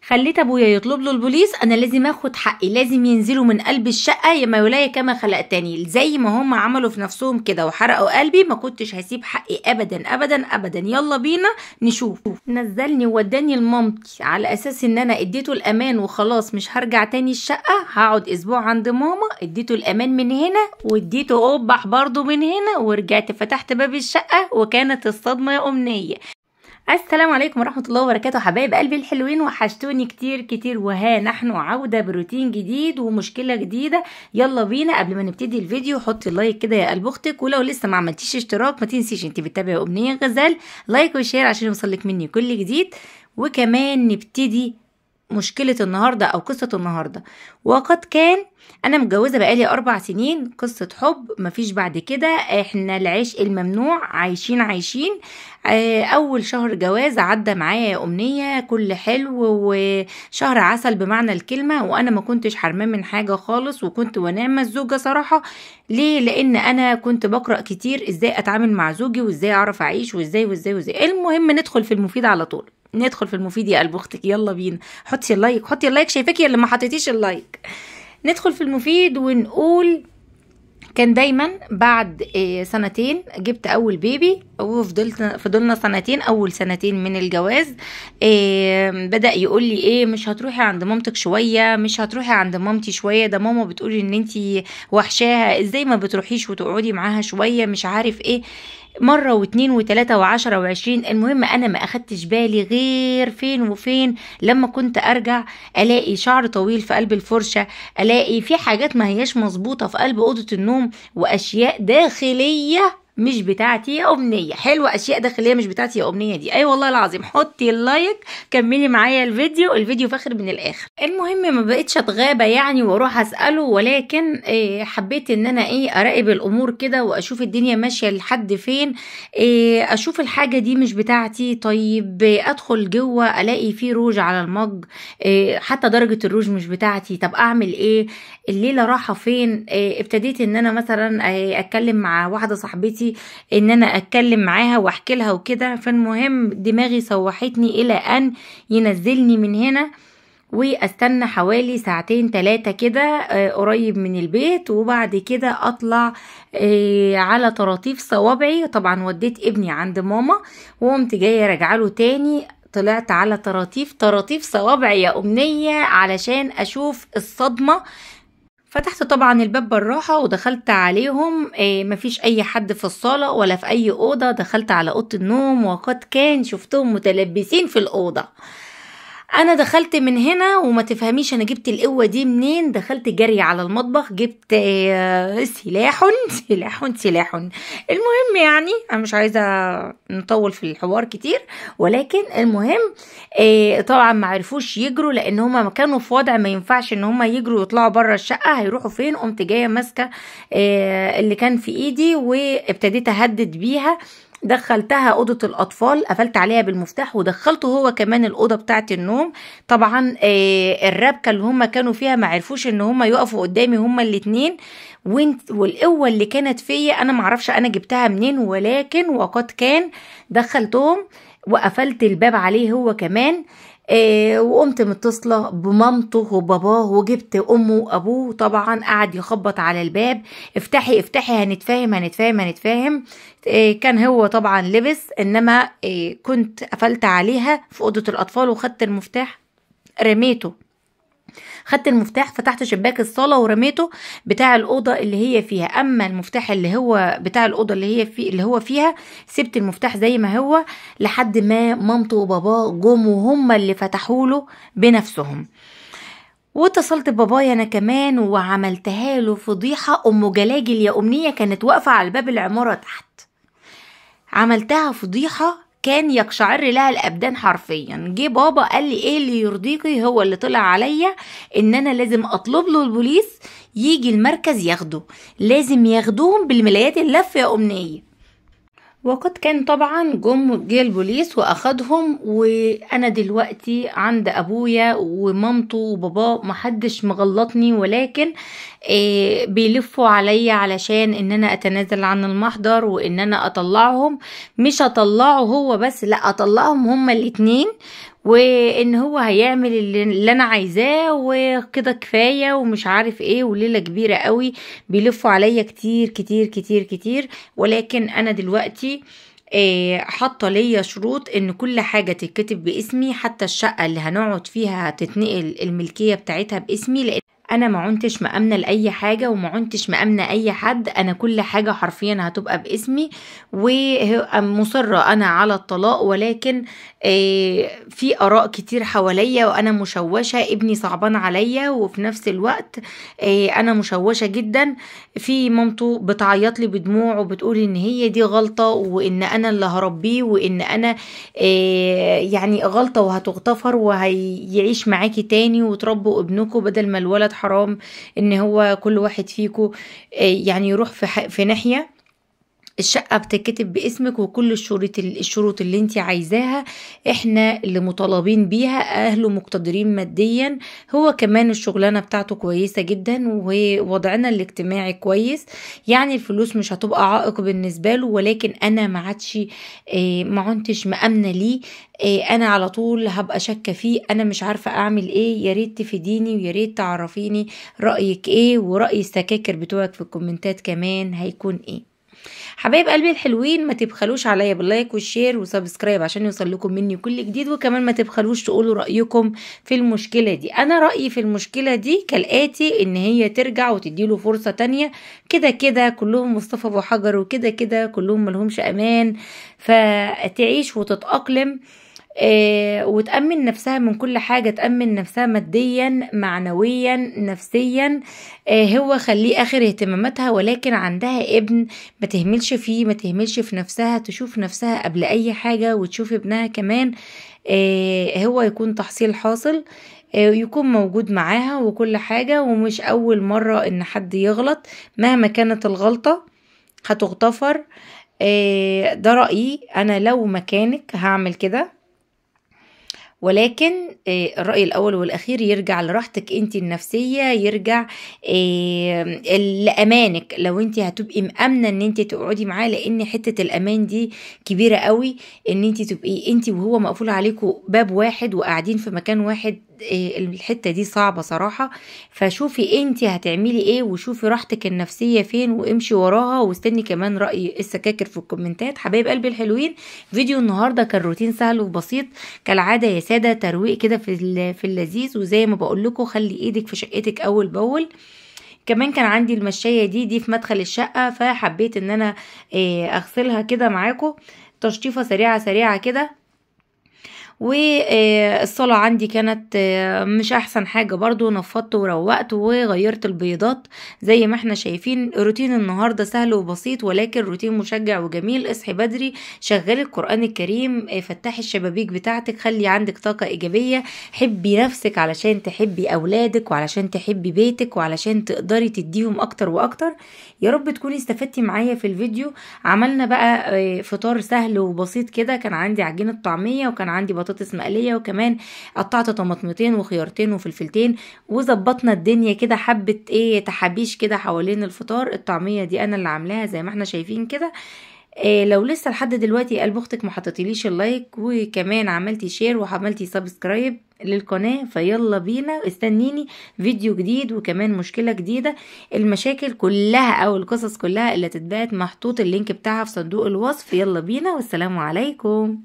خليت ابويا يطلب له البوليس، انا لازم اخد حقي، لازم ينزلوا من قلب الشقه يا مولاي كما خلقتني. زي ما هم عملوا في نفسهم كده وحرقوا قلبي، ما كنتش هسيب حقي ابدا ابدا ابدا. يلا بينا نشوف. نزلني ووداني لمامتي على اساس ان انا اديته الامان وخلاص مش هرجع تاني الشقه، هقعد اسبوع عند ماما. اديته الامان من هنا واديته قبح برضو من هنا، ورجعت فتحت باب الشقه وكانت الصدمه يا امنيه. السلام عليكم ورحمة الله وبركاته حبايب قلبي الحلوين، وحشتوني كتير كتير. وها نحن عودة بروتين جديد ومشكلة جديدة. يلا بينا. قبل ما نبتدي الفيديو حطي اللايك كده يا قلب اختك، ولو لسه ما عملتيش اشتراك ما تنسيش انت بتتابعي أمنية غزال، لايك وشير عشان يوصلك مني كل جديد. وكمان نبتدي مشكلة النهاردة أو قصة النهاردة. وقد كان أنا متجوزة بقالي 4 سنين، قصة حب مفيش بعد كده، احنا العشق الممنوع عايشين. أول شهر جواز عدى معايا يا أمنية كل حلو وشهر عسل بمعنى الكلمة، وأنا ما كنتش حرمان من حاجة خالص، وكنت ونعمة الزوجة صراحة. ليه؟ لأن أنا كنت بقرأ كتير إزاي أتعامل مع زوجي وإزاي أعرف أعيش وإزاي. المهم ندخل في المفيد على طول. ندخل في المفيد يا قلب اختك. يلا بينا. حطي اللايك شايفاكي اللي ما حطيتيش اللايك. ندخل في المفيد ونقول كان دايما بعد 2 سنين جبت اول بيبي، فضلنا سنتين، اول 2 سنين من الجواز. بدأ يقول لي ايه، مش هتروحي عند مامتك شوية، مش هتروحي عند مامتي شوية، ده ماما بتقولي ان انتي وحشاها، ازاي ما بتروحيش وتقعدي معاها شوية، مش عارف ايه. مرة و2 و3 و10 و20. المهم انا ما اخدتش بالي غير فين وفين لما كنت ارجع الاقي شعر طويل في قلب الفرشة، الاقي في حاجات ما هياش مظبوطة في قلب اوضة النوم، واشياء داخلية مش بتاعتي يا أمنية. حلوة، أشياء داخلية مش بتاعتي يا أمنية دي. أي والله العظيم. حطي اللايك، كملي معايا الفيديو فاخر من الآخر. المهم ما بقتش أتغابى يعني واروح أسأله، ولكن حبيت إن أنا أراقب الأمور كده وأشوف الدنيا ماشية لحد فين. أشوف الحاجة دي مش بتاعتي. طيب أدخل جوه ألاقي فيه روج على المج، حتى درجة الروج مش بتاعتي. طب أعمل إيه؟ الليلة راحة فين؟ ابتديت إن أنا مثلا أتكلم مع واحدة صاحبتي، ان انا اتكلم معاها واحكي لها وكده. فالمهم دماغي سوحتني الى ان ينزلني من هنا واستنى حوالي 2 3 كده قريب من البيت، وبعد كده اطلع على طراطيف صوابعي. طبعا وديت ابني عند ماما وقمت جايه راجعه له تاني، طلعت على طراطيف صوابعي يا أمنية علشان اشوف الصدمة. فتحت طبعا الباب بالراحة ودخلت عليهم. مفيش اي حد في الصالة ولا في اي اوضة. دخلت على اوضة النوم وقد كان شفتهم متلبسين في الاوضة. انا دخلت من هنا وما تفهميش انا جبت القوة دي منين. دخلت جري على المطبخ، جبت سلاح. المهم يعني انا مش عايزة نطول في الحوار كتير، ولكن المهم طبعا ما عرفوش يجروا لان هما كانوا في وضع ما ينفعش ان هما يجروا ويطلعوا بره الشقة. هيروحوا فين؟ قمت جاية ماسكة اللي كان في ايدي وابتديت اهدد بيها. دخلتها اوضه الاطفال، قفلت عليها بالمفتاح، ودخلته هو كمان الاوضه بتاعه النوم. طبعا الربكه اللي هم كانوا فيها ما عرفوش ان هم يقفوا قدامي هم الاتنين. والقوه اللي كانت فيا انا معرفش انا جبتها منين، ولكن وقد كان دخلتهم وقفلت الباب عليه هو كمان. وقمت متصلة بمامته وباباه وجبت امه وابوه. طبعا قعد يخبط على الباب، افتحي هنتفاهم. كان هو طبعا لبس، انما كنت قفلت عليها في اوضة الاطفال وخدت المفتاح رميته. خدت المفتاح فتحت شباك الصالة ورميته بتاع الأوضة اللي هي فيها. أما المفتاح اللي هو بتاع الأوضة اللي هو فيها سبت المفتاح زي ما هو لحد ما مامته وباباه جم وهم اللي فتحوا له بنفسهم. واتصلت بابايا انا كمان وعملتها له فضيحة. ام جلاجل يا أمنية كانت واقفة على باب العمارة تحت. عملتها فضيحة كان يقشعر لها الابدان حرفيا. جه بابا قال لي ايه اللي يرضيكي؟ هو اللي طلع عليا ان انا لازم اطلب له البوليس يجي المركز ياخده، لازم ياخدوهم بالملايات اللف يا أمنية. وقد كان طبعا جه البوليس واخدهم، وانا دلوقتي عند ابويا ومامته وباباه. محدش مغلطني، ولكن بيلفوا عليا علشان ان انا اتنازل عن المحضر وان انا اطلعهم. مش اطلعه هو بس، لا اطلعهم هما الاتنين. وان هو هيعمل اللي انا عايزاه وكده كفايه ومش عارف ايه، وليله كبيره قوي بيلفوا عليا كتير كتير كتير كتير. ولكن انا دلوقتي حاطه ليا شروط ان كل حاجه تتكتب باسمي، حتى الشقه اللي هنقعد فيها تتنقل الملكيه بتاعتها باسمي، لان انا ما عنتش مأمنة لاي حاجة وما عنتش مأمنة اي حد. انا كل حاجة حرفيا هتبقى باسمي، ومصرة انا على الطلاق. ولكن في اراء كتير حواليا وانا مشوشة، ابني صعبان عليا وفي نفس الوقت انا مشوشة جدا. في مامته بتعيط لي بدموع وبتقول ان هي دي غلطة وان انا اللي هربيه وان انا يعني غلطة وهتغتفر وهيعيش معاكي تاني وتربوا ابنكم، بدل ما الولد حرام ان هو كل واحد فيكم يعني يروح في ناحية. الشقة بتتكتب باسمك وكل الشروط اللي انت عايزاها احنا اللي مطالبين بيها، اهله مقتدرين ماديا، هو كمان الشغلانة بتاعته كويسة جدا ووضعنا الاجتماعي كويس، يعني الفلوس مش هتبقى عائق بالنسبة له. ولكن انا ما عنتش مأمنة ليه، انا على طول هبقى شاكة فيه، انا مش عارفة اعمل ايه. يا ريت تفيديني ويا ريت تعرفيني رأيك ايه، ورأي السكاكر بتوعك في الكومنتات كمان هيكون ايه. حبايب قلبي الحلوين، ما تبخلوش عليا باللايك والشير وسبسكرايب عشان يوصل لكم مني كل جديد. وكمان ما تبخلوش تقولوا رأيكم في المشكلة دي. انا رأيي في المشكلة دي كالآتي، ان هي ترجع وتديله فرصة تانية. كده كده كلهم مصطفى ابو حجر، وكده كده كلهم ملهمش امان، فتعيش وتتأقلم وتأمن نفسها من كل حاجة، تأمن نفسها ماديا معنويا نفسيا. هو خليه آخر اهتماماتها، ولكن عندها ابن ما تهملش فيه، ما تهملش في نفسها، تشوف نفسها قبل أي حاجة وتشوف ابنها كمان. هو يكون تحصيل حاصل، يكون موجود معاها وكل حاجة، ومش أول مرة إن حد يغلط، مهما كانت الغلطة هتغتفر. ده رأيي أنا، لو مكانك هعمل كده. ولكن الرأي الأول والأخير يرجع لراحتك انت النفسية، يرجع لأمانك. لو انت هتبقي مأمنة ان انت تقعدي معاه، لأن حتة الأمان دي كبيرة قوي، ان انت تبقي انت وهو مقفول عليكم باب واحد وقاعدين في مكان واحد. الحتة دي صعبة صراحة. فشوفي انت هتعملي ايه، وشوفي راحتك النفسية فين وامشي وراها، واستني كمان رأي السكاكر في الكومنتات. حبايب قلبي الحلوين، فيديو النهاردة كان روتين سهل وبسيط كالعادة يا سادة، ترويق كده في اللذيذ. وزي ما بقول لكم خلي ايدك في شقتك اول باول. كمان كان عندي المشاية دي في مدخل الشقة، فحبيت ان انا اغسلها كده معاكم تشطيفة سريعة سريعة كده. والصلاة عندي كانت مش احسن حاجة برضو، نفضت وروقت وغيرت البيضات زي ما احنا شايفين. روتين النهاردة سهل وبسيط، ولكن روتين مشجع وجميل. اصحي بدري، شغلي القرآن الكريم، فتحي الشبابيك بتاعتك، خلي عندك طاقة ايجابية، حبي نفسك علشان تحبي اولادك وعلشان تحبي بيتك وعلشان تقدري تديهم اكتر واكتر. يا رب تكوني استفدتي معايا في الفيديو. عملنا بقى فطار سهل وبسيط كده، كان عندي عجينة طعمية وكان عندي بطاطس مقلية، وكمان قطعت طماطمتين وخيارتين وفلفلتين، وظبطنا الدنيا كده حبة تحابيش كده حوالين الفطار. الطعمية دي انا اللي عاملاها زي ما احنا شايفين كده. لو لسه لحد دلوقتي قلب اختك ما حطيتيليش اللايك وكمان عملتي شير وعملتي سبسكرايب للقناة، فيلا بينا استنيني فيديو جديد وكمان مشكلة جديدة. المشاكل كلها او القصص كلها اللي تتبعت محطوط اللينك بتاعها في صندوق الوصف. يلا بينا والسلام عليكم.